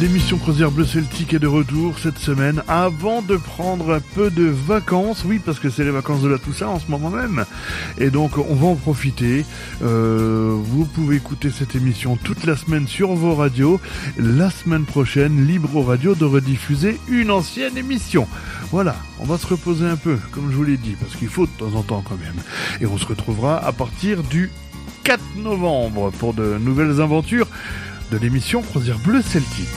L'émission Croisière Bleu Celtique est de retour cette semaine avant de prendre un peu de vacances. Oui, parce que c'est les vacances de la Toussaint en ce moment même. Et donc, on va en profiter. Vous pouvez écouter cette émission toute la semaine sur vos radios. La semaine prochaine, Libro Radio de rediffuser une ancienne émission. Voilà, on va se reposer un peu, comme je vous l'ai dit, parce qu'il faut de temps en temps quand même. Et on se retrouvera à partir du 4 novembre pour de nouvelles aventures de l'émission Croisière Bleu Celtique.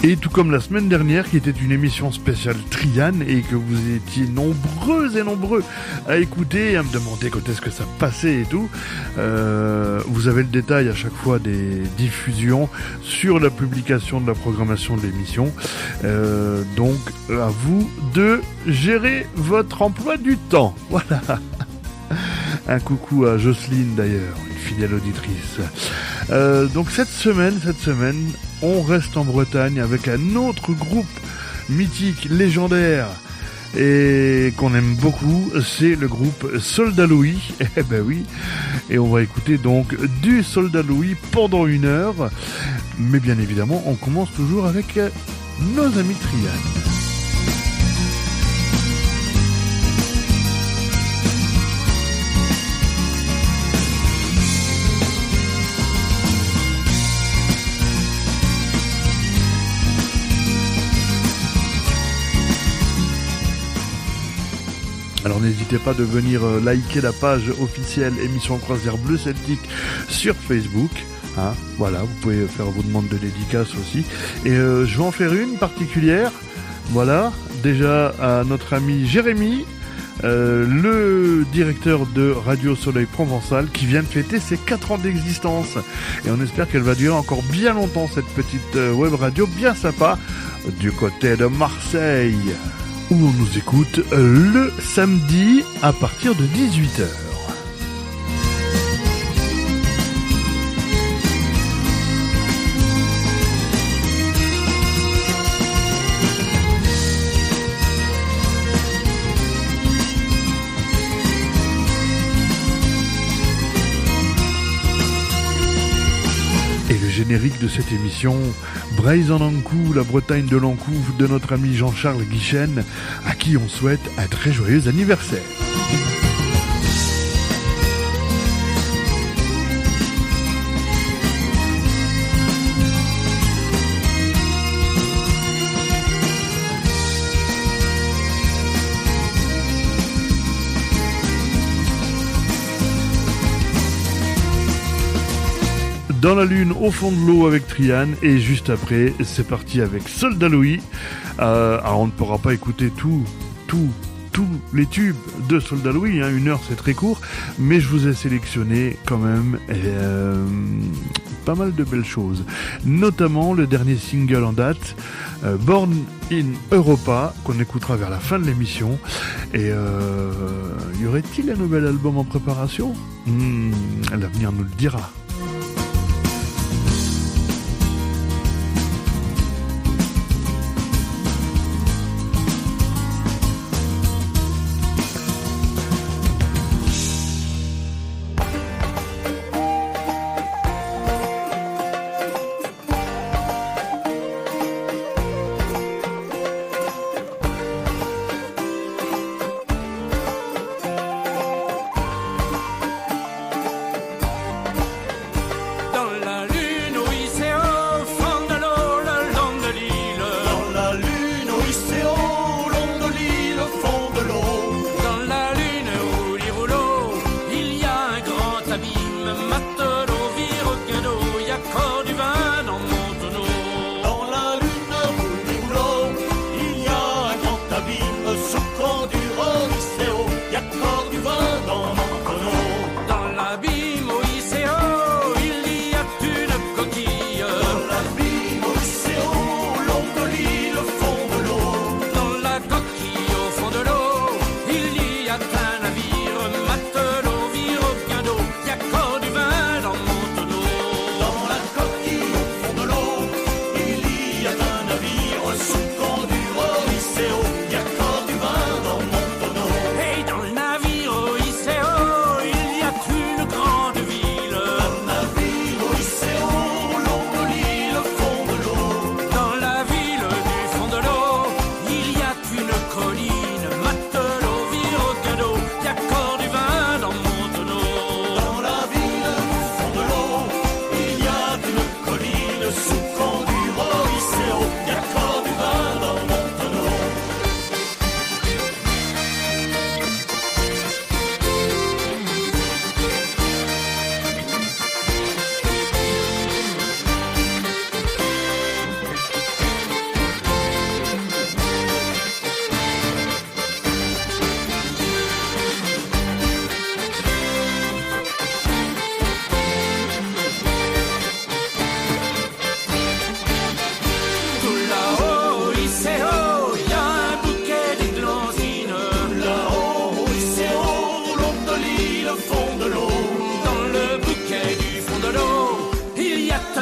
Et tout comme la semaine dernière, qui était une émission spéciale Trian, et que vous étiez nombreux et nombreux à écouter et à me demander quand est-ce que ça passait et tout, vous avez le détail à chaque fois des diffusions sur la publication de la programmation de l'émission. Donc, à vous de gérer votre emploi du temps. Voilà. Un coucou à Jocelyne d'ailleurs, une fidèle auditrice. Donc cette semaine, on reste en Bretagne avec un autre groupe mythique, légendaire et qu'on aime beaucoup, c'est le groupe Soldat Louis. Eh ben oui, et on va écouter donc du Soldat Louis pendant 1 heure. Mais bien évidemment, on commence toujours avec nos amis Trian. Alors n'hésitez pas de venir liker la page officielle émission Croisière Bleu Celtique sur Facebook. Hein, voilà, vous pouvez faire vos demandes de dédicaces aussi. Et je vais en faire une particulière. Voilà, déjà à notre ami Jérémy, le directeur de Radio Soleil Provençal, qui vient de fêter ses 4 ans d'existence. Et on espère qu'elle va durer encore bien longtemps, cette petite web radio bien sympa du côté de Marseille, où on nous écoute le samedi à partir de 18h. Et le générique de cette émission, Braise-en-Ankou, la Bretagne de l'Ankou, de notre ami Jean-Charles Guichen, à qui on souhaite un très joyeux anniversaire. Dans la lune, au fond de l'eau avec Trian, et juste après, c'est parti avec Soldat Louis. Alors on ne pourra pas écouter tous les tubes de Soldat Louis, hein, 1 heure c'est très court, mais je vous ai sélectionné quand même pas mal de belles choses, notamment le dernier single en date, Born in Europa, qu'on écoutera vers la fin de l'émission. Et y aurait-il un nouvel album en préparation ? L'avenir nous le dira.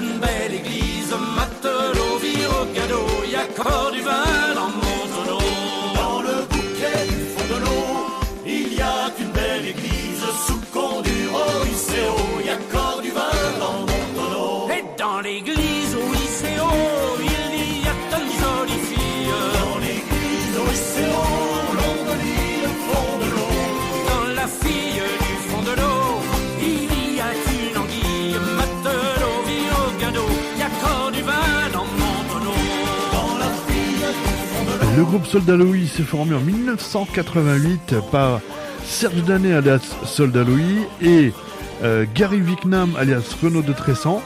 une belle église, matelot, vire au cadeau, y a encore du vin dans mon tonneau. Dans le bouquet du fond de l'eau, il y a une belle église, sous le con du Oiseo, y a encore du vin dans mon tonneau. Et dans l'église Oiseo, il y a tant de jolies filles. Dans l'église Oiseo, long de l'île, fond de l'eau. Dans la fille du fond de l'eau, il y a une anguille, matelot, vire au cadeau, y a encore du vin dans mon tonneau. Dans la fille du fond de l'eau. Le groupe Soldat Louis s'est formé en 1988 par Serge Danet alias Soldat Louis et Gary Wicknam alias Renaud de Tressan,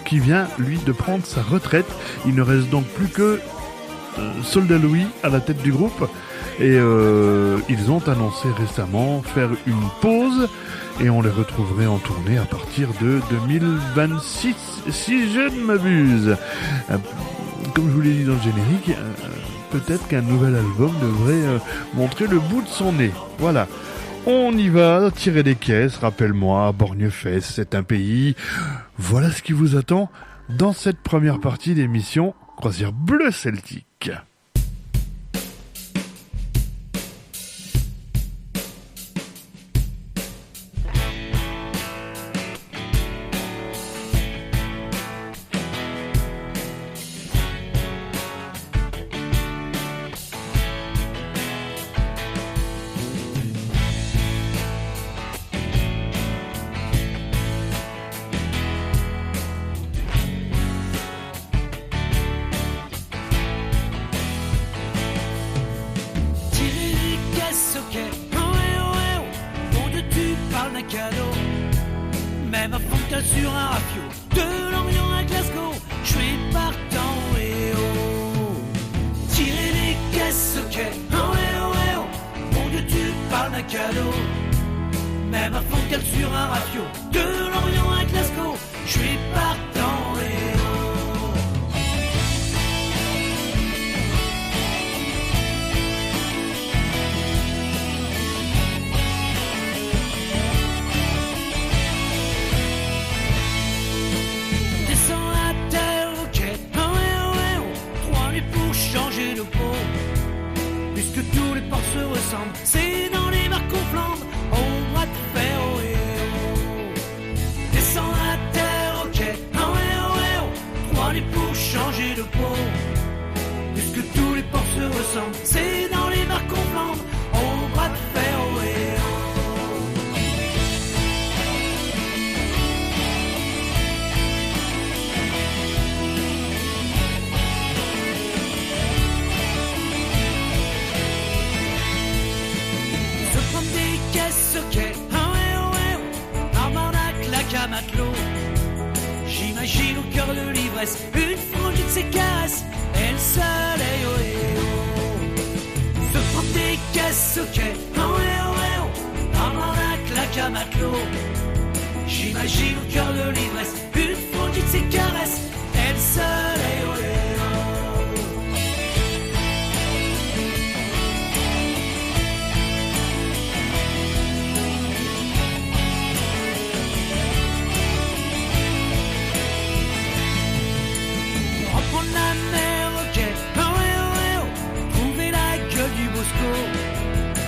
qui vient lui de prendre sa retraite. Il ne reste donc plus que Soldat Louis à la tête du groupe et ils ont annoncé récemment faire une pause et on les retrouverait en tournée à partir de 2026 si je ne m'abuse. Comme je vous l'ai dit dans le générique, peut-être qu'un nouvel album devrait montrer le bout de son nez. Voilà. On y va, tirer des caisses, rappelle-moi, Borgnefesse, c'est un pays. Voilà ce qui vous attend dans cette première partie d'émission Croisière Bleu Celtique. Même à Fontaine sur un rafio, de Lorient à Glasgow, je suis partant et oh. Tirer les caisses au quai, oh eh oh. Mon Dieu tu parles d'un cadeau. Même à Fontaine sur un rafio, de Lorient à Glasgow, je suis partant et oh. Puisque tous les ports se ressemblent, c'est dans les bars qu'on flambe, au bras de fer, oh et oh. Descends à terre, ok, oh et oh. 3 lits pour changer de peau. Puisque tous les ports se ressemblent, c'est dans les bars qu'on flambe, au bras de fer, oh et oh. À matelot, j'imagine au cœur de l'ivresse une frangine de ses caresses et le soleil, oh et oh. Se prendre des caisses au quai, oh et oh, oh. Avant la claque à matelot, j'imagine au cœur de l'ivresse une frangine de ses caresses et le soleil, oh et oh. La mer, ok, oh eh oh, trouver la gueule du Bosco.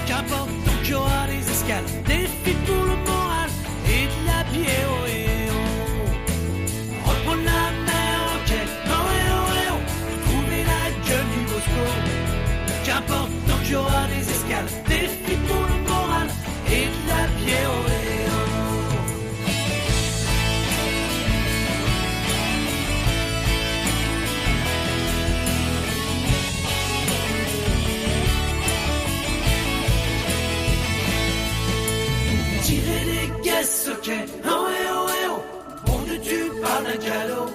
Qu'importe tant qu'il y aura des escales, des filles pour le moral et de la bière, oh eh oh. Reprendre la mer, ok, oh eh oh, trouver la gueule du Bosco. Qu'importe tant qu'il y aura des escales, des filles pour le moral et de la bière, oh eh oh. Tirer des caisses, ok, oh eh oh, bon Dieu tu parles d'un cadeau.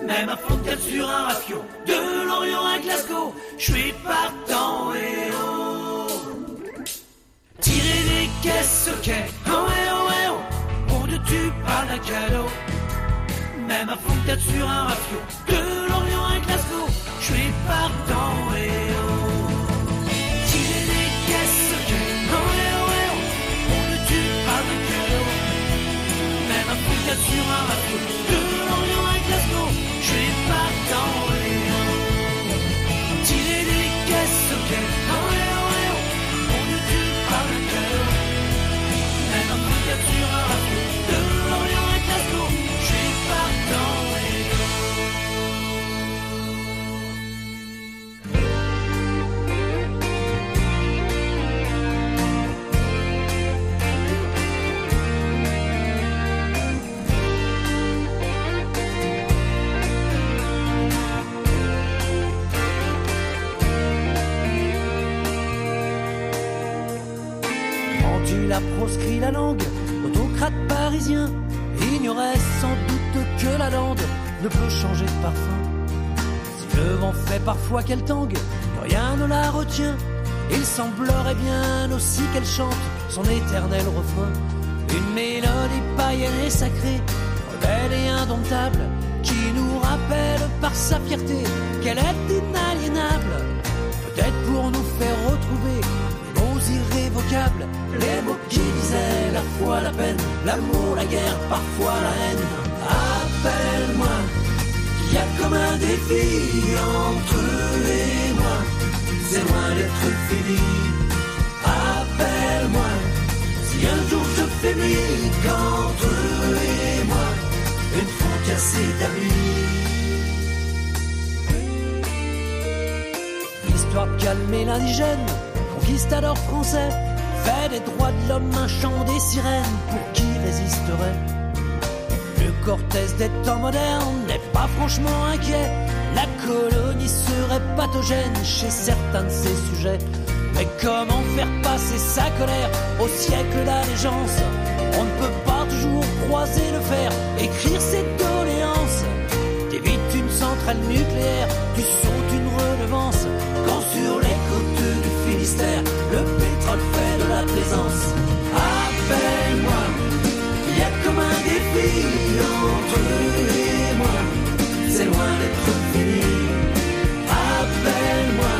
Même à Fontaine sur un rafio, de Lorient à Glasgow, je suis partant, eh oh. Tirer des caisses, ok, oh eh oh, bon Dieu tu parles d'un cadeau. Même à Fontaine sur un rafio, de Lorient à Glasgow, je suis partant, eh oh. Tirer des caisses, ok, oh eh oh, bon Dieu tu parles d'un cadeau. Même à Fontaine sur un rafio, de Lorient à proscrit la langue, l'autocrate parisien ignorait sans doute que la lande ne peut changer de parfum. Si le vent fait parfois qu'elle tangue, que rien ne la retient, il semblerait bien aussi qu'elle chante son éternel refrain. Une mélodie païenne et sacrée, rebelle et indomptable, qui nous rappelle par sa fierté qu'elle est inaliénable. Peut-être pour nous faire retrouver les mots irrévocables, les mots qui disaient la foi, la peine, l'amour, la guerre, parfois la haine. Appelle-moi, qu'il y a comme un défi entre eux et moi, c'est loin d'être fini. Appelle-moi, si un jour je faiblis, qu'entre eux et moi, une frontière s'établit. L'histoire de calmer l'indigène, conquistador français, fait des droits de l'homme un chant des sirènes pour qui résisterait. Le Cortez des temps modernes n'est pas franchement inquiet, la colonie serait pathogène chez certains de ses sujets. Mais comment faire passer sa colère au siècle d'allégeance? On ne peut pas toujours croiser le fer, écrire ses doléances. T'évites une centrale nucléaire, tu sautes une redevance, quand sur les côtes du Finistère, le pétrole fait de la plaisance. Appelle-moi, il y a comme un défi entre eux et moi, c'est loin d'être fini. Appelle-moi,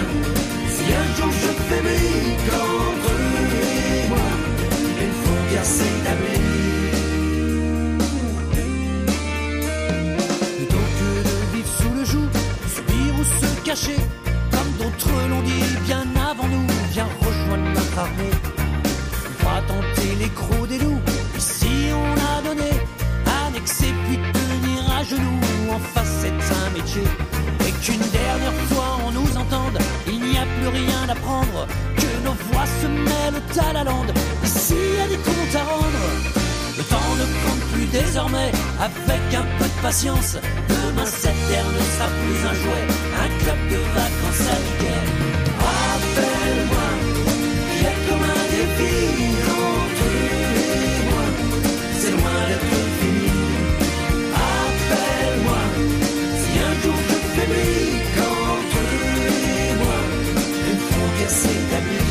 si un jour je faiblis, qu'entre eux et moi, une frontière s'établit. Plutôt que de vivre sous le joug, subir ou se cacher, comme d'autres l'ont dit bien avant nous, viens rejoindre notre armée. On va tenter l'écrou des loups, ici on a donné, annexer puis tenir à genoux, en face c'est un métier. Et qu'une dernière fois on nous entende, il n'y a plus rien à prendre, que nos voix se mêlent à la lande, ici il y a des comptes à rendre. Le temps ne compte plus désormais, avec un peu de patience, demain cette terre ne sera plus un jouet, un club de vacances à Mickey. Appelle-moi, il y a comme un défi entre eux et moi, c'est loin d'être fini. Appelle-moi, si un jour je faiblis, qu'entre eux et moi, une frontière s'établit.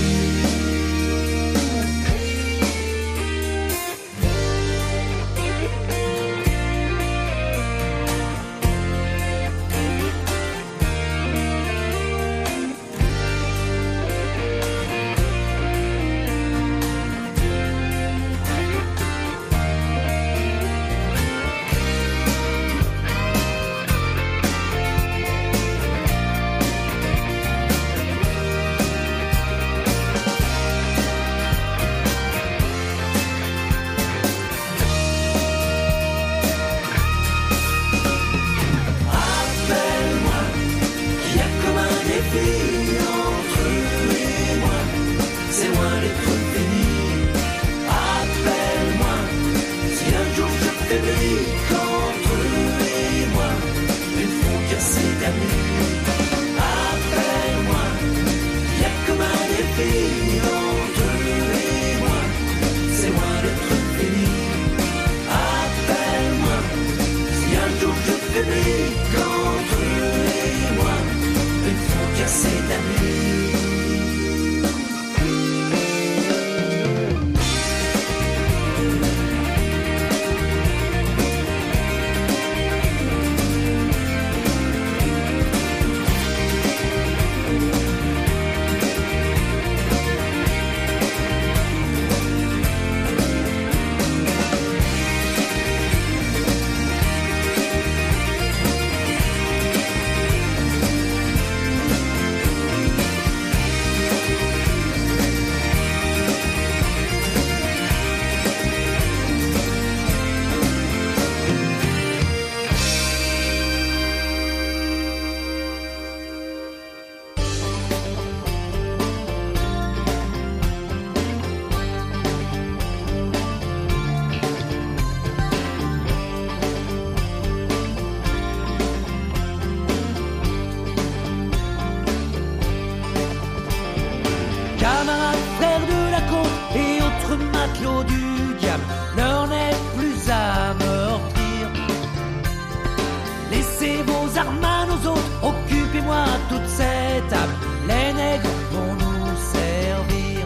Laissez vos armes à nos autres, occupez-moi toute cette table. Les nègres vont nous servir.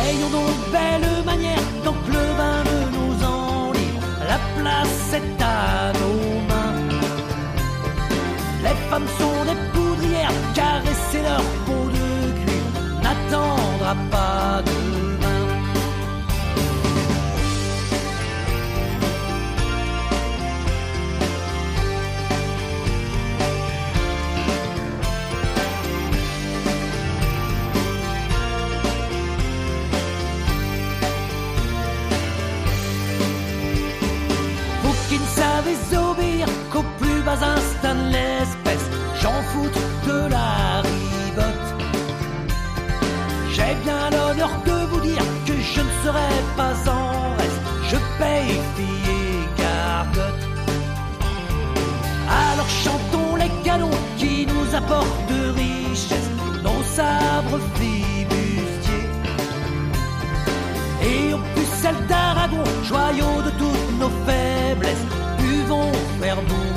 Ayons donc belle manière, tant que le vin ne nous enivre. La place est à nos mains. Les femmes sont des poudrières, caresser leur peau de cuir n'attendra pas demain. Qui ne savez obéir qu'au plus bas instinct de l'espèce, j'en foutre de la ribote. J'ai bien l'honneur de vous dire que je ne serai pas en reste, je paye filles et gargotes. Alors chantons les canons qui nous apportent de richesse, nos sabres flibustiers. Et aux pucelles d'Aragon, joyaux de toutes nos faiblesses, buvons vers boucanier.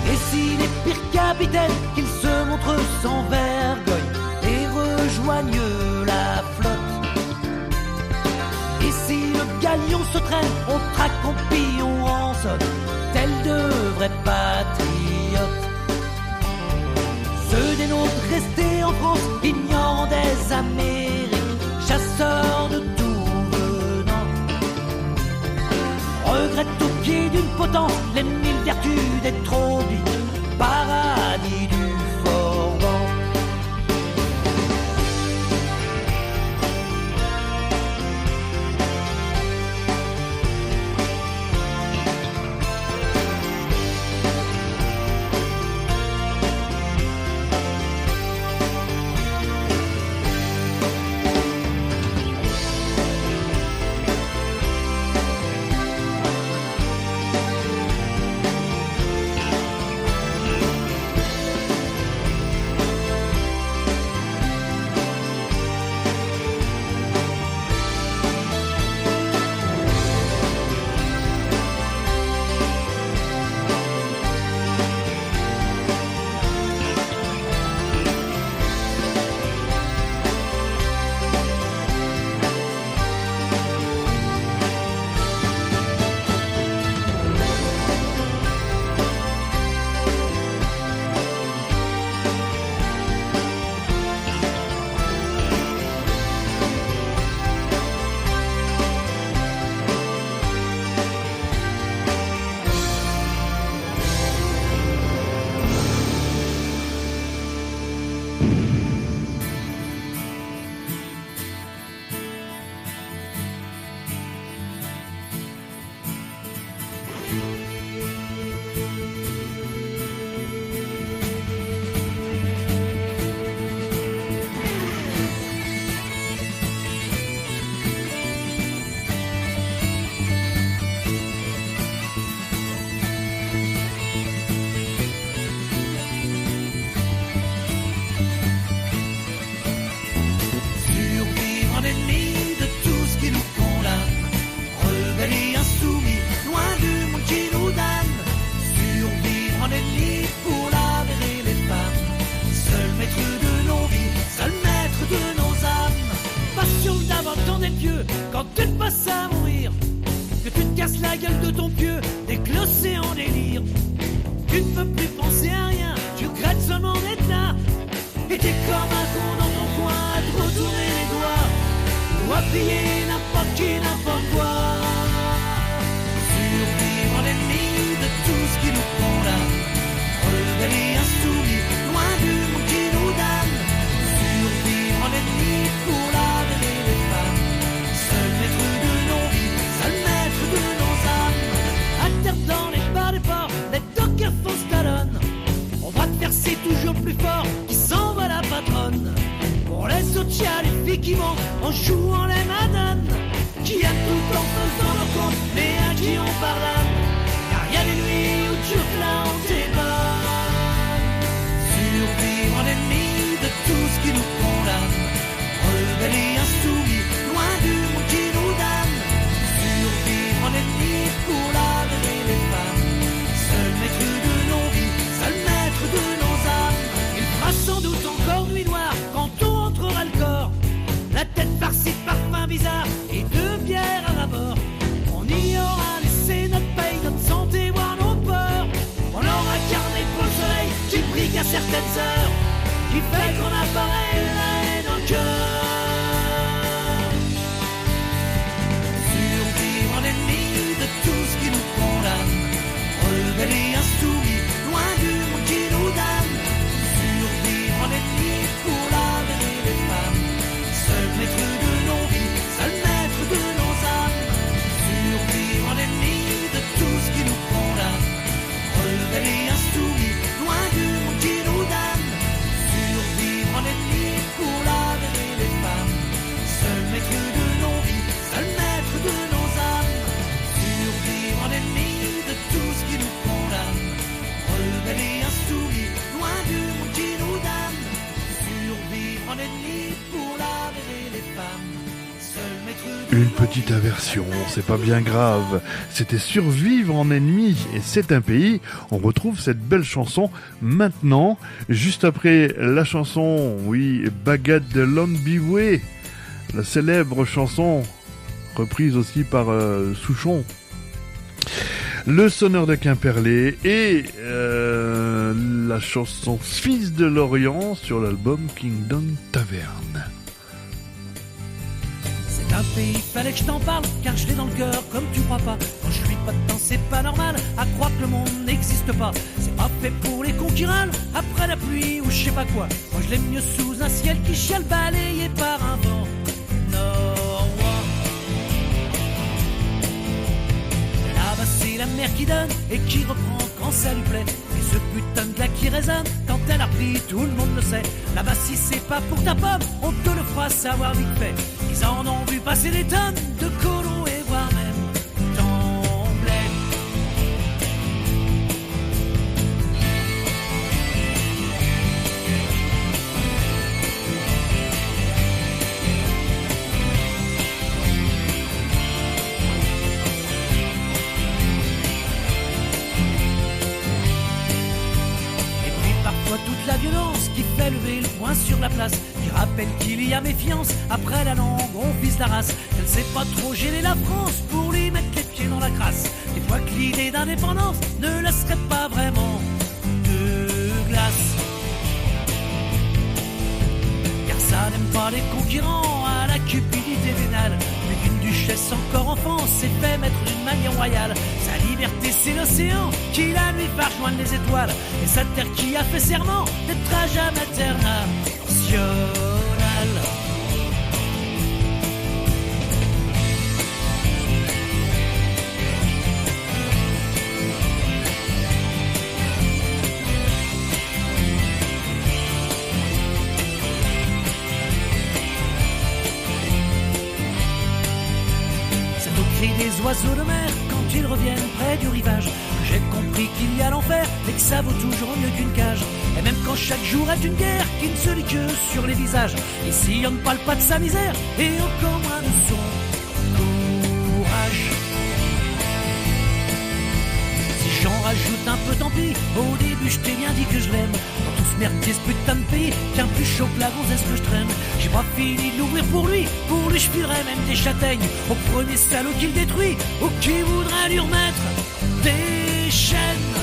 Et s'il est pire capitaine, qu'il se montre sans vergogne et rejoigne la flotte. Et si le galion se traîne, on traque, on pille, on rançonne, tel de vrais patriotes. Ceux des nôtres restés en France, ignorants des Amériques, chasseurs de tout venant, regrettent au pied d'une potence les mille vertus des tropiques, paradis du Forban. Quand tu te passes à mourir, que tu te casses la gueule de ton pieu, déclossé en délire. Tu ne peux plus penser à rien, tu regrettes seulement d'être là. Et t'es comme un con dans ton coin, à te retourner les doigts, ou à plier n'importe qui, n'importe quoi. Survivre l'ennemi de tout ce qui nous condamne, rebelle et insoumis, loin du monde qui nous damne. Survivre l'ennemi pour laver les femmes, seul maître de nos vies, seul maître de nos âmes. À terre dans les bas des ports, les dockers font Stallone. On va te faire c'est toujours plus fort, qui s'en va la patronne. Pour les autres, y'a les filles qui montent en jouant les madanes, qui certaines heures qui fait qu'on apparaît la haine en cœur. Survivre en ennemi de tout ce qui nous condamne, rebelle et insoumis, loin du monde qui nous damne. Survivre en ennemi pour l'âme et les femmes, seul maître de nos vies, seul maître de nos âmes. Survivre en ennemi de tout ce qui nous condamne, rebelle et insoumis, loin du monde qui nous damne. Survivre en ennemi pour l'âme et les femmes, seul maître de nos vies, seul maître de nos âmes. Survivre en ennemi de tout ce qui nous condamne, rebelle et insoumis, loin du monde qui nous damne. Survivre en ennemi pour l'âme et les femmes, seul maître de Une petite aversion, c'est pas bien grave. C'était Survivre en ennemi et c'est un pays. On retrouve cette belle chanson maintenant, juste après la chanson, oui, Bagad de Lombiwe, la célèbre chanson reprise aussi par Souchon. Le sonneur de Quimperlé et la chanson Fils de l'Orient sur l'album Kingdom Taverne. C'est un pays, fallait que je t'en parle, car je l'ai dans le cœur comme tu crois pas. Quand je suis pas dedans, c'est pas normal, à croire que le monde n'existe pas. C'est pas fait pour les cons qui râlent, après la pluie ou je sais pas quoi. Moi je l'aime mieux sous un ciel qui chiale, balayé par un vent nord-ouest. Là-bas c'est la mer qui donne et qui reprend quand ça lui plaît. Et ce putain de lac qui résonne, quand elle a repris, tout le monde le sait. Là-bas si c'est pas pour ta pomme, on te le fera savoir vite fait. Ils en ont vu passer des tonnes de colons et voire même d'emblèmes. Et puis parfois toute la violence qui fait lever le poing sur la place, qui rappelle qu'il y a méfiance après la langue, on vise la race. Elle sait pas trop gêner la France pour lui mettre les pieds dans la crasse. Des fois que l'idée d'indépendance ne laisserait pas vraiment de glace. Car ça n'aime pas les concurrents à la cupidité vénale. Mais qu'une duchesse encore enfant s'est fait mettre d'une manière royale. Sa liberté c'est l'océan qui la nuit part joindre les étoiles. Et sa terre qui a fait serment d'être à jamais internationale. C'est au cri des oiseaux de mer quand ils reviennent près du rivage que j'ai compris qu'il y a l'enfer et que ça vaut toujours mieux qu'une cage. Et même quand chaque jour est une guerre qui ne se lit que sur les visages, ici on ne parle pas de sa misère et encore moins de son courage. Si j'en rajoute un peu tant pis, au début je t'ai bien dit que je l'aime. Dans tout ce merdier, ce putain de pays, qu'un plus chaud que la gonzesse que je traîne. J'ai pas fini de l'ouvrir pour lui je filerais même des châtaignes au premier salaud qui le détruit ou qui voudrait lui remettre des chaînes.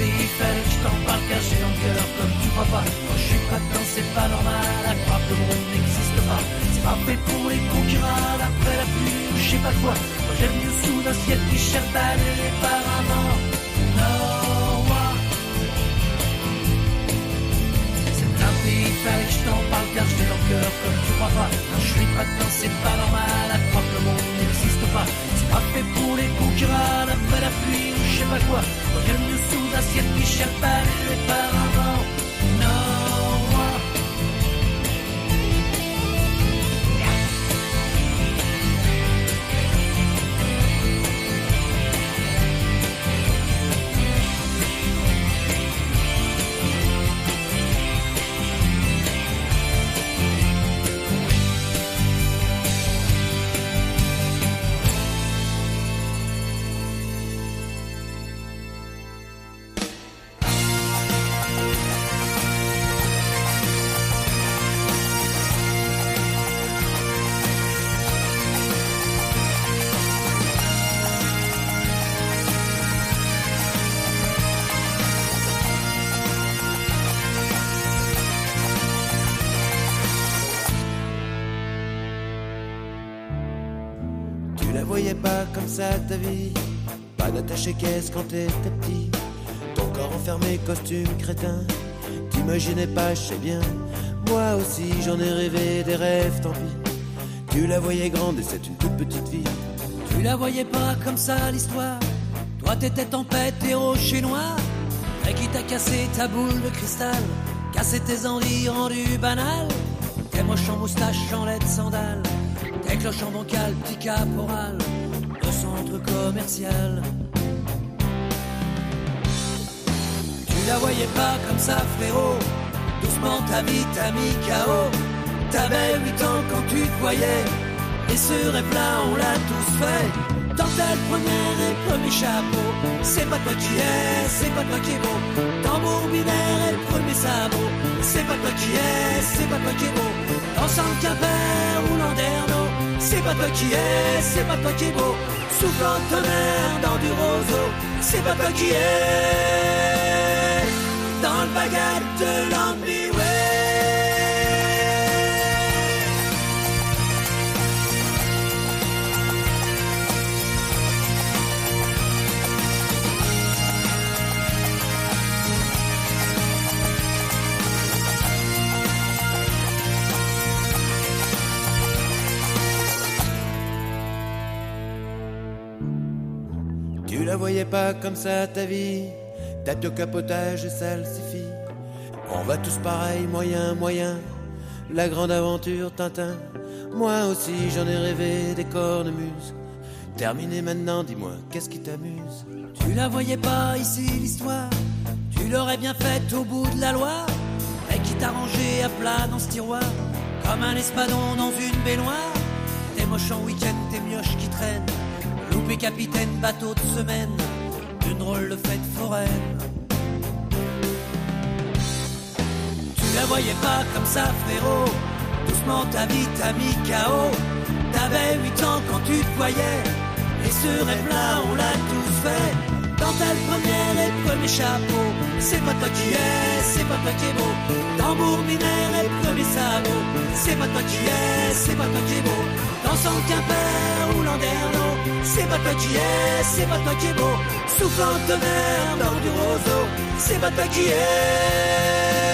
Il fallait que je t'en parle car j'ai dans le cœur comme tu crois pas. Quand je suis pas dedans c'est pas normal, à croire que le monde n'existe pas. C'est pas fait pour les cons qui râlent après la pluie ou je sais pas quoi. Moi j'aime mieux sous un ciel qui cherche balayé par un vent nord-ouest. C'est un pays, il fallait que je t'en parle car je l'ai dans le cœur comme tu crois pas. Quand je suis pas dedans c'est pas normal, à croire que le monde n'existe pas. C'est pas fait pour les cons qui râlent après la pluie ou je sais pas quoi. Moi j'aime mieux sous un ciel qui cherche balayé par un vent nord-ouest. Tu la voyais pas comme ça ta vie, pas d'attaché-caisse quand t'étais petit. Ton corps enfermé, costume crétin, t'imaginais pas, je sais bien. Moi aussi j'en ai rêvé des rêves, tant pis. Tu la voyais grande et c'est une toute petite vie. Tu la voyais pas comme ça l'histoire. Toi t'étais tempête, héros chez noir. Et qui t'a cassé ta boule de cristal, cassé tes envies rendues banales. T'es moche en moustache, en laide sandales, tes cloches en bancal, petit caporal de centre commercial. Tu la voyais pas comme ça frérot, doucement ta vie t'a mis KO. T'avais 8 ans quand tu te voyais, et ce rêve-là on l'a tous fait. Dentelle, première et premier chapeau, c'est pas toi qui es, c'est pas toi qui est beau. Tambour binaire et premier sabot, c'est pas toi qui es, c'est pas toi qui est beau. Ensemble Quimper ou Landerneau, c'est pas toi qui es, c'est pas toi qui est beau. Soufflant tonnerre dans du roseau, c'est pas toi qui es. Dans le baguette de l'Ambiway. Tu la voyais pas comme ça ta vie, date au capotage salsifie. On va tous pareil, moyen, moyen, la grande aventure Tintin. Moi aussi j'en ai rêvé des cornemuses. Terminé maintenant, dis-moi, qu'est-ce qui t'amuse? Tu la voyais pas ici l'histoire, tu l'aurais bien faite au bout de la loi. Et qui t'a rangé à plat dans ce tiroir, comme un espadon dans une baignoire. T'es moche en week-end, t'es mioche qui traîne, loupé capitaine, bateau de semaine, une drôle de fête foraine. Tu la voyais pas comme ça frérot, doucement ta vie t'a mis KO. T'avais 8 ans quand tu te voyais, et ce rêve-là on l'a tous fait. Dentelle, première et premier chapeau, c'est pas toi qui es, c'est pas toi qui est beau. Tambour binaire et premier sabot, c'est pas toi qui es, c'est pas toi qui est beau. Dansant Quimper ou Landerneau, c'est pas toi qui es, c'est pas toi qui est beau. Soufflant tonnerre dans du roseau, c'est pas toi qui es.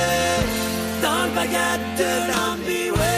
Dans le baguette de l'Ambiway.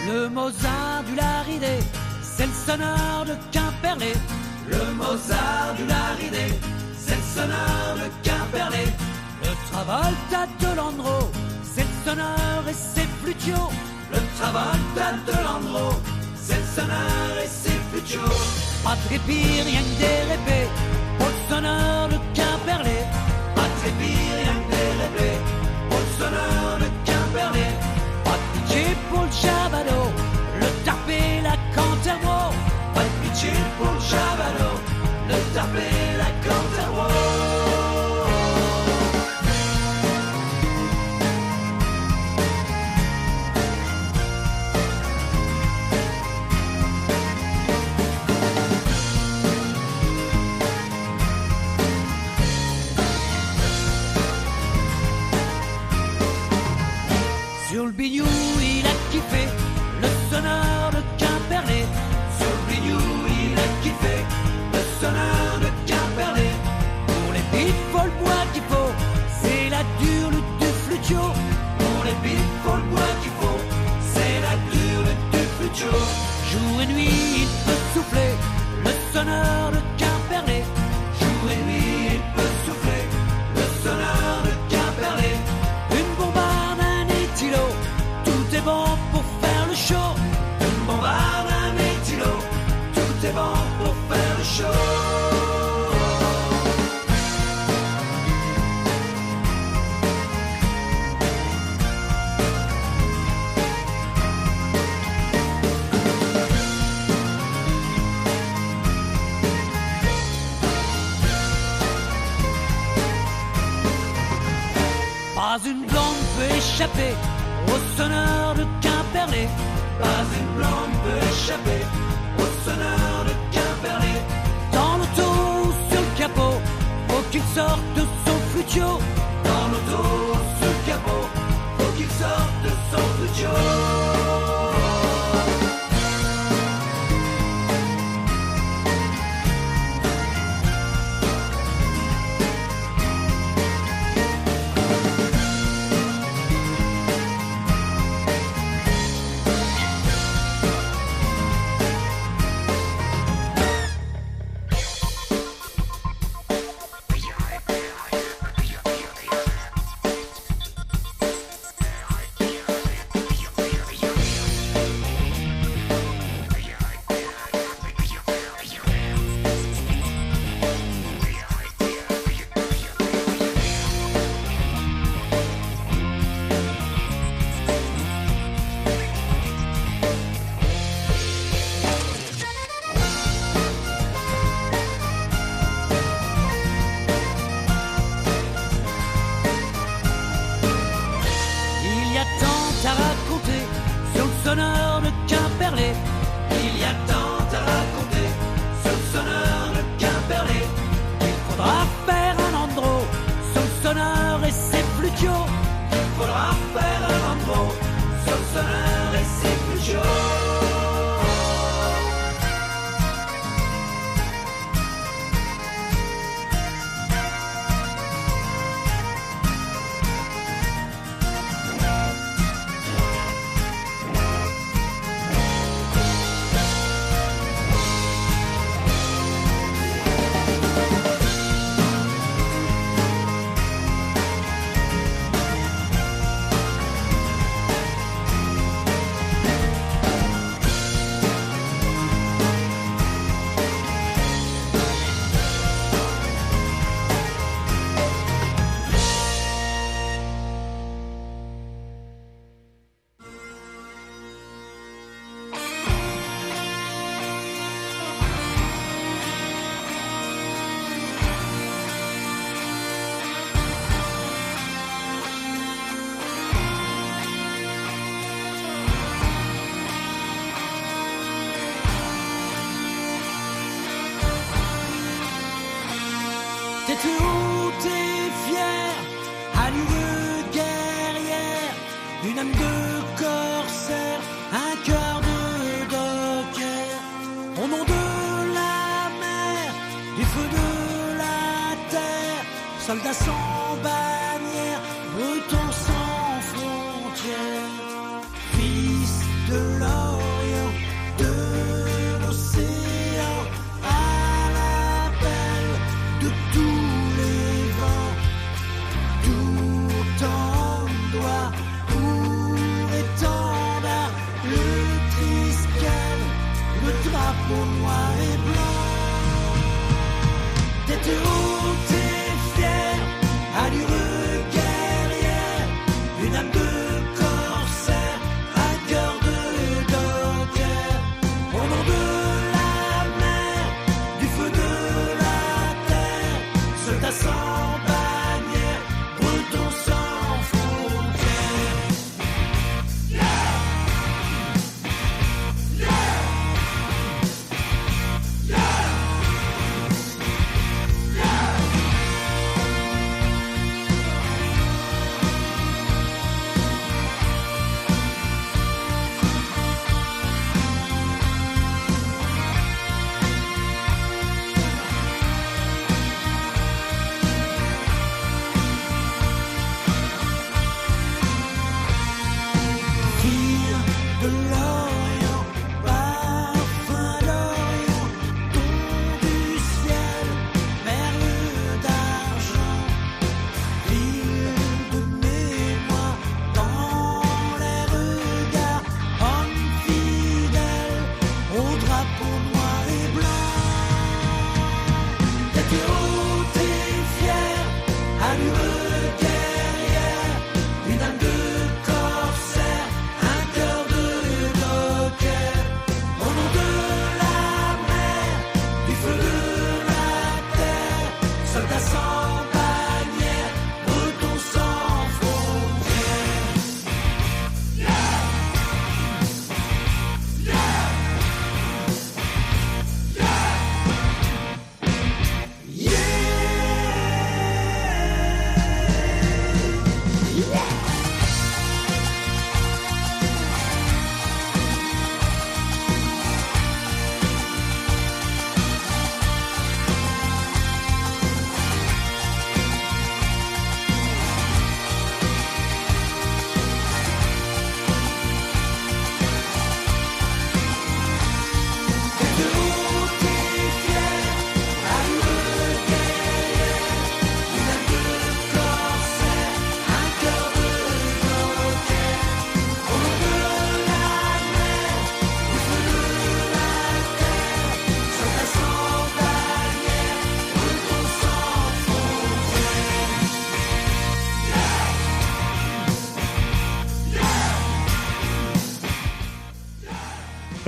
Le Mozart du Laridé, c'est le sonneur de Quimperlé. Le Mozart du Laridé, c'est le sonneur de Quimperlé. Le Travolta de Landreau, c'est le sonneur et ses flutios. Le Travolta de Landreau, c'est le sonneur et ses flutios. Pas de répit, rien que des répés, pour le sonneur de Quimperlé. Pas de répit, rien que des répés, pour le sonneur de Quimperlé. Pas de pitié pour le Chavano, le tarpé, la Cantermo. Pas de pitié pour le Chavano, le tarpé, la Cantermo. Sur le bignou, il a kiffé, le sonneur de Quimperlé. Sur le bignou, il a kiffé, le sonneur de Quimperlé. Pour les bifs, faut le bois qu'il faut, c'est la dure du flutio. Pour les bifs, faut le bois qu'il faut, c'est la dure du flutio. Jour et nuit, il peut souffler. sonneur de Quimperlé. Jour et nuit, il peut souffler, le sonneur de Quimperlé. Une bombarde, un éthylot, tout est bon pour faire le show. Une bombarde, un éthylot, tout est bon pour faire le show. Pas une blonde peut échapper au sonneur de Quimperlé. Pas une blonde peut échapper au sonneur de Quimperlé. Dans l'auto ou sur le capot, faut qu'il sorte de son flutio. Dans l'auto ou sur le capot, faut qu'il sorte de son flutio. T'es où, t'es fier, allure guerrière, une âme de corsaire, un cœur de docker. Au nom de la mer, du feu de la terre, soldats sans bannière, bretons sans frontières, fils de l'Orient, de l'océan, à l'appel de tous les vents, tout en doigt pour étendard, le triskel, le drapeau noir et blanc. Tête haute et fière, allure guerrière, une âme de corsaire, un cœur de docker. Au nom de la mer, du feu de la terre, soldats sans bannière, bretons sans frontières.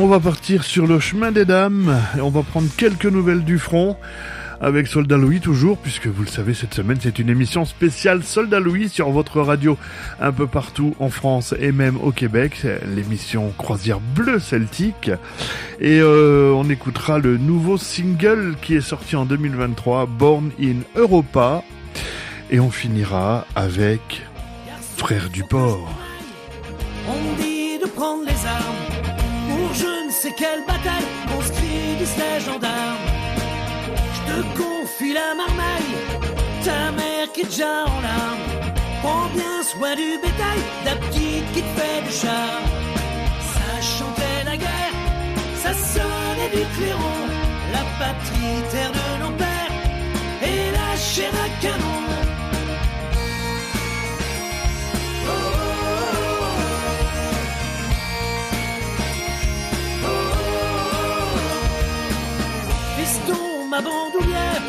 On va partir sur le chemin des dames et on va prendre quelques nouvelles du front avec Soldat Louis toujours, puisque vous le savez, cette semaine c'est une émission spéciale Soldat Louis sur votre radio un peu partout en France et même au Québec. C'est l'émission Croisière Bleu Celtique et on écoutera le nouveau single qui est sorti en 2023, Born in Europa, et on finira avec Frères du Port. On dit de prendre les armes pour je ne sais quelle bataille, conscrit des gendarmes. Je te confie la marmaille, ta mère qui est déjà en larmes. Prends bien soin du bétail, la petite qui te fait du charme. Ça chantait la guerre, ça sonnait du clairon. La patrie, terre de nos pères, et la chair à canon. Ma bandoulière,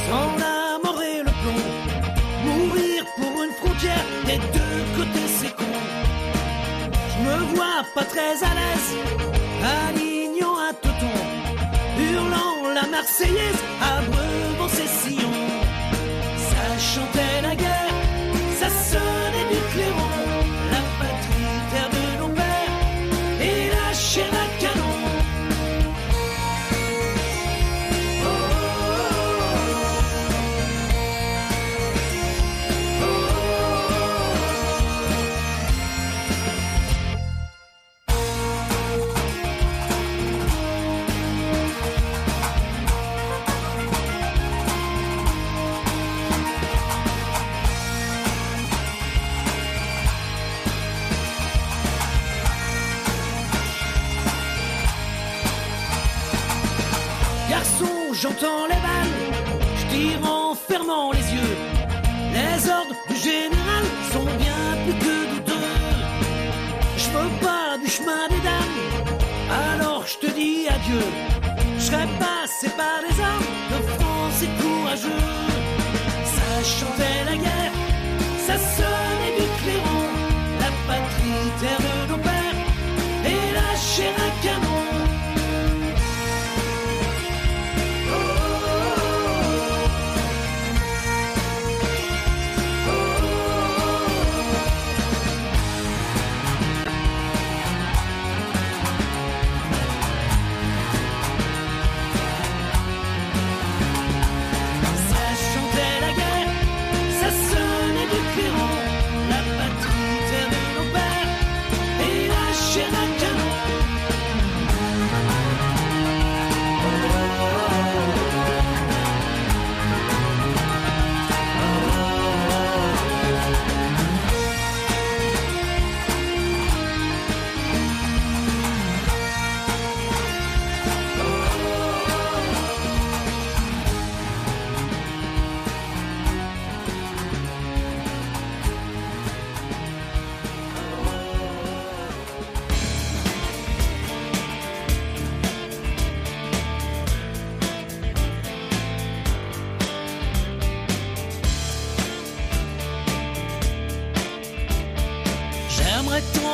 sans la mort et le plomb. Mourir pour une frontière, des deux côtés c'est con. Je me vois pas très à l'aise, alignant un teuton, hurlant la Marseillaise, abreuvant ses sillons. Ça chantait la guerre, ça sonnait du clairon. La patrie, terre de nos pères, et la chair à canon. J'entends les balles, je tire en fermant les yeux. Les ordres du général sont bien plus que douteux. Je veux pas du chemin des dames, alors je te dis adieu. Je serai passé par les armes de France et courageux. Ça chantait la guerre, ça sonnait du clairon. La patrie, terre de nos pères, et la chair à canon.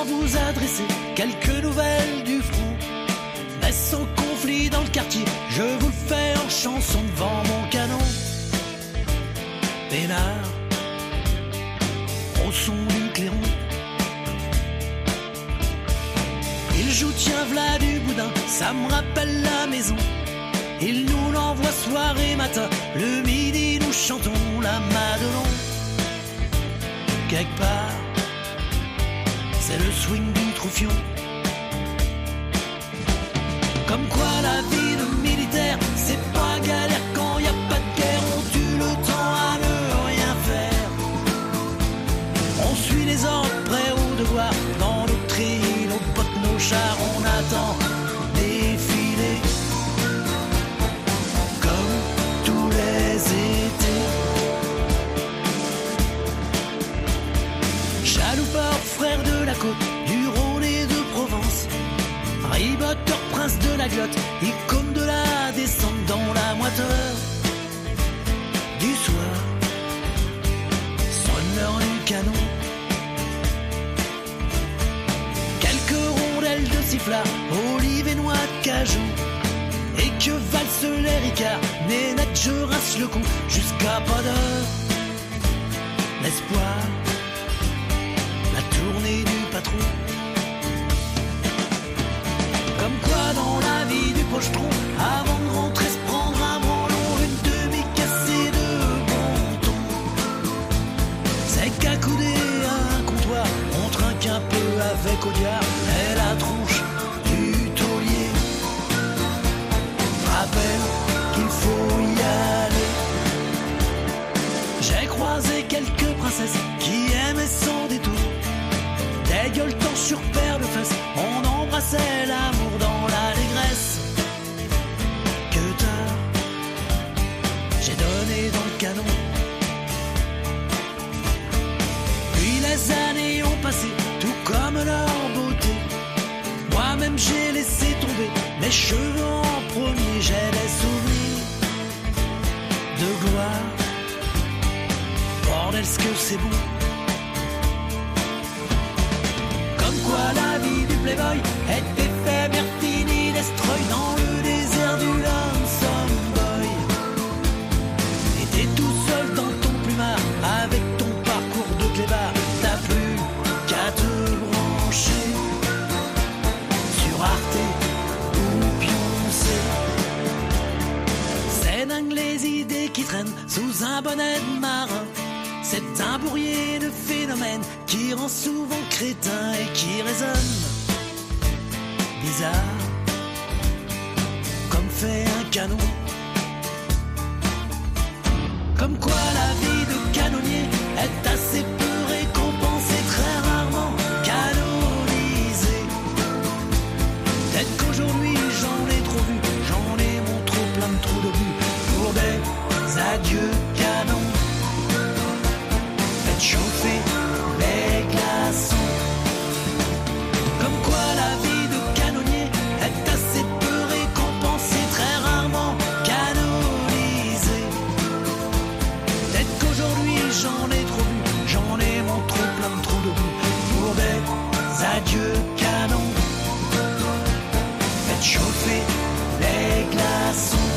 Vous adresser quelques nouvelles du front, mais sans conflit dans le quartier, je vous le fais en chanson devant mon canon. Pénard, au son du clairon, il joue tiens v'là du boudin, ça me rappelle la maison. Il nous l'envoie soir et matin, le midi nous chantons la Madelon. Quelque part, c'est le swing du Troufion. Comme quoi la vie de militaire, c'est pas galère quand y a pas de guerre. On tue le temps à ne rien faire. On suit les ordres prêts au devoir. Dans nos trilles, nos bottes, nos chars, on attend défiler. Comme tous les étés. Chaloupard, frère de la côte, du Rhône et de Provence. Riboteur, prince de la glotte, icône de la descente dans la moiteur du soir. Sonne l'heure du canon. Quelques rondelles de sifflard, olive et l'acajou et que valsent les ricards. Nénette, je rince le cou jusqu'à pas d'heure. L'espoir, la tournée du patron. Comme quoi dans la vie du pochetron, avant de rentrer se prendre un branlon, une demi-cassée de bon ton. C'est qu'accoudé à un comptoir, on trinque un peu avec Audiard et la tronche du taulier. Rappelle qu'il faut y aller. J'ai croisé quelques princesses qui aimaient sans détour, des gueuletons sur paire de fesses, on embrassait l'amour dans l'allégresse. Que tard, j'ai donné dans le canon. Puis les années ont passé, tout comme leur beauté. Moi-même j'ai laissé tomber mes cheveux en premier. J'ai des souvenirs de gloire. Bordel, ce que c'est bon. Comme quoi la vie du playboy est éphémère, finie, destroy dans le désert du lonesome boy. Et t'es tout seul dans ton plumard, avec ton parcours de clébard. T'as plus qu'à te brancher sur Arte ou Beyoncé. C'est dingue les idées qui traînent sous un bonnet de marin. C'est un bourrier de phénomènes qui rend souvent crétin et qui résonne bizarre, comme fait un canon. Comme quoi la vie de canonnier est assez peu récompensée, très rarement canonisée. Peut-être qu'aujourd'hui j'en ai trop vu, j'en ai mon trop plein de trous de but pour des adieux canons. Chauffer les glaçons. Comme quoi la vie de canonnier est assez peu récompensée, très rarement canonisée. Peut-être qu'aujourd'hui j'en ai trop vu, j'en ai mon trop plein de trous de boue pour des adieux canons. Faites chauffer les glaçons.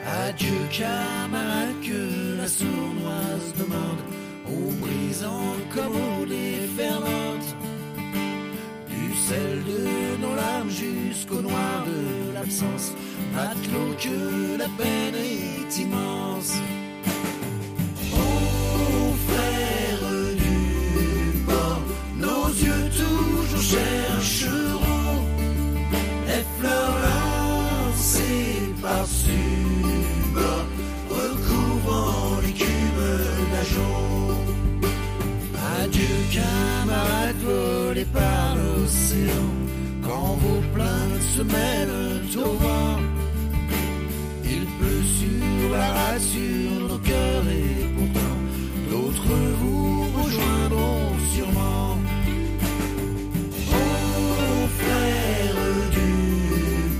Adieu camarade, que la sournoise demande, au brisant comme aux déferlantes, du sel de nos larmes jusqu'au noir de l'absence, matelot que la peine est immense. Oh frères du bord, nos yeux toujours chercheront les fleurs lancées par-dessus bord, recouvrant l'écume d'ajonc. Adieu camarades volés par l'océan, quand vos plaintes se mêlent au vent. Il pleut sur la rade, sur nos cœurs, et pourtant d'autres vous rejoindront sûrement. Oh frères du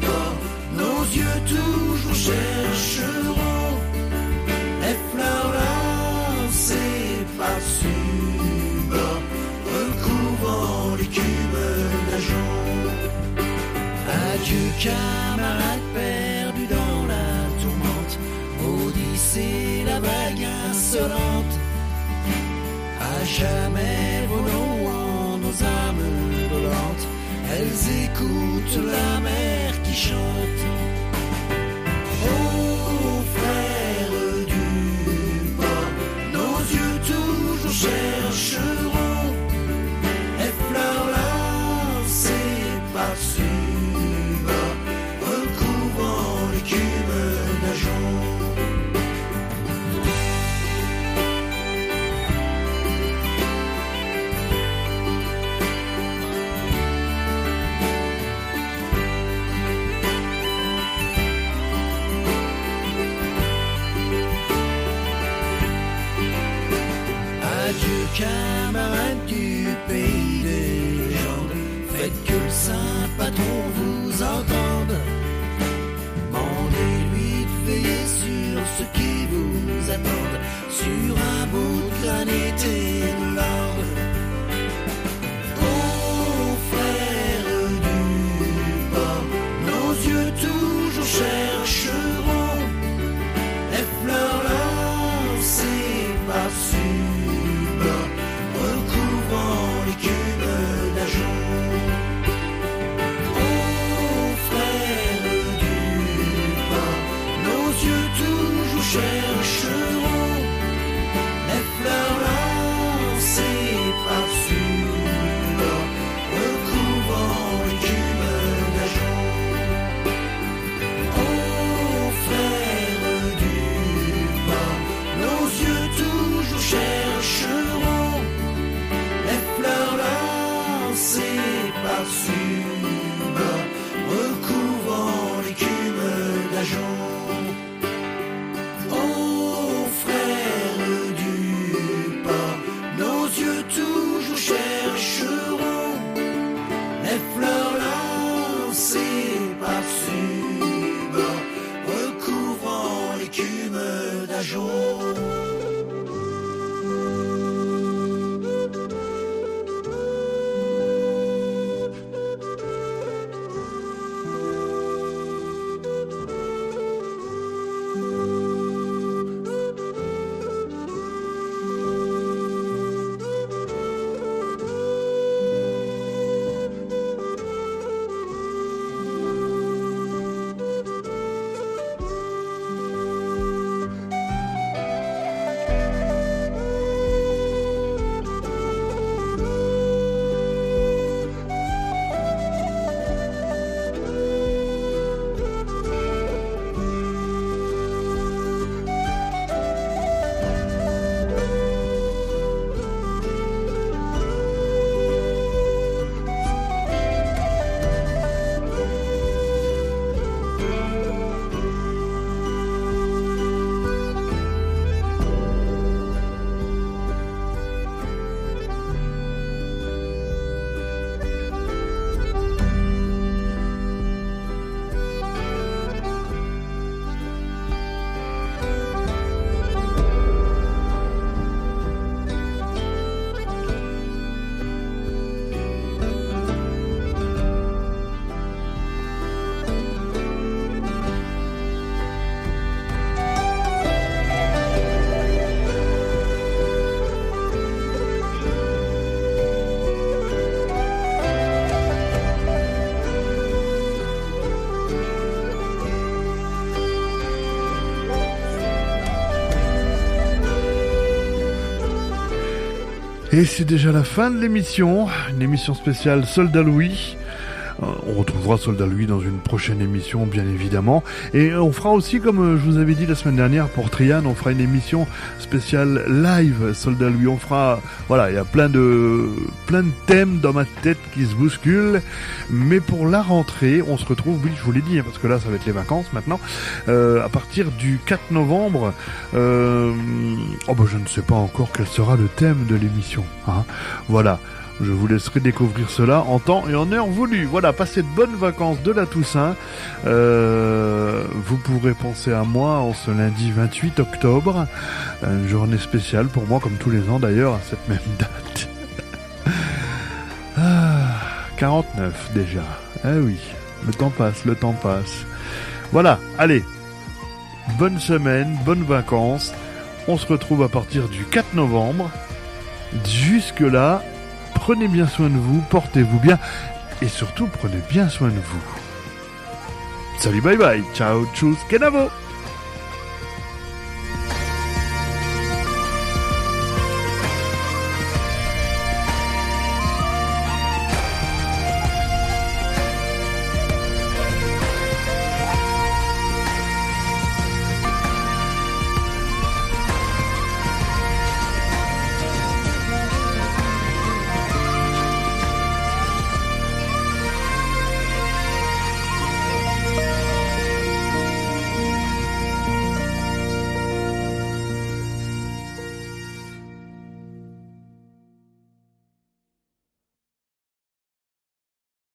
port, nos yeux toujours chercheront les fleurs lancées par-dessus bord, recouvrant l'écume d'ajonc. Adieu camarades perdus dans la tourmente, maudissez la vague insolente. À jamais volons en nos âmes dolentes, elles écoutent la mer qui chante. Oh frères du port, nos yeux toujours chercheront les fleurs lancées par-dessus bord, recouvrant l'écume d'ajonc. Adieu camarades du pays des légendes, faites que le saint patron vous entende. Mandez-lui de veiller sur ceux qui vous attendent, sur un bout de granit et de l'orbe. Oh frères du port, nos yeux toujours chercheront les fleurs lancées par-dessus bord, recouvrant l'écume d'ajonc. Oh frères du port, nos yeux toujours chercheront les fleurs lancées par-dessus bord, recouvrant l'écume d'ajonc. Oh frères du port, nos yeux toujours chercheront les fleurs lancées par-dessus bord, recouvrant l'écume d'ajonc. Oh frères du port, nos yeux toujours chercheront les fleurs lancées par-dessus bord, recouvrant l'écume d'ajonc. Et c'est déjà la fin de l'émission, une émission spéciale Soldat Louis. On retrouvera Soldat Louis dans une prochaine émission, bien évidemment. Et on fera aussi, comme je vous avais dit la semaine dernière pour Trian, on fera une émission spéciale live Soldat Louis. On fera, voilà, il y a plein de thèmes dans ma tête qui se bousculent. Mais pour la rentrée, on se retrouve, oui, je vous l'ai dit, parce que là, ça va être les vacances maintenant. À partir du 4 novembre, je ne sais pas encore quel sera le thème de l'émission. Hein. Voilà. Je vous laisserai découvrir cela en temps et en heure voulu. Voilà, passez de bonnes vacances de la Toussaint. Vous pourrez penser à moi en ce lundi 28 octobre. Une journée spéciale pour moi, comme tous les ans d'ailleurs, à cette même date. 49 déjà. Eh oui, le temps passe. Voilà, allez. Bonne semaine, bonnes vacances. On se retrouve à partir du 4 novembre. Jusque-là, prenez bien soin de vous, portez-vous bien, et surtout prenez bien soin de vous. Salut, bye bye, ciao, tchuss, kenavo.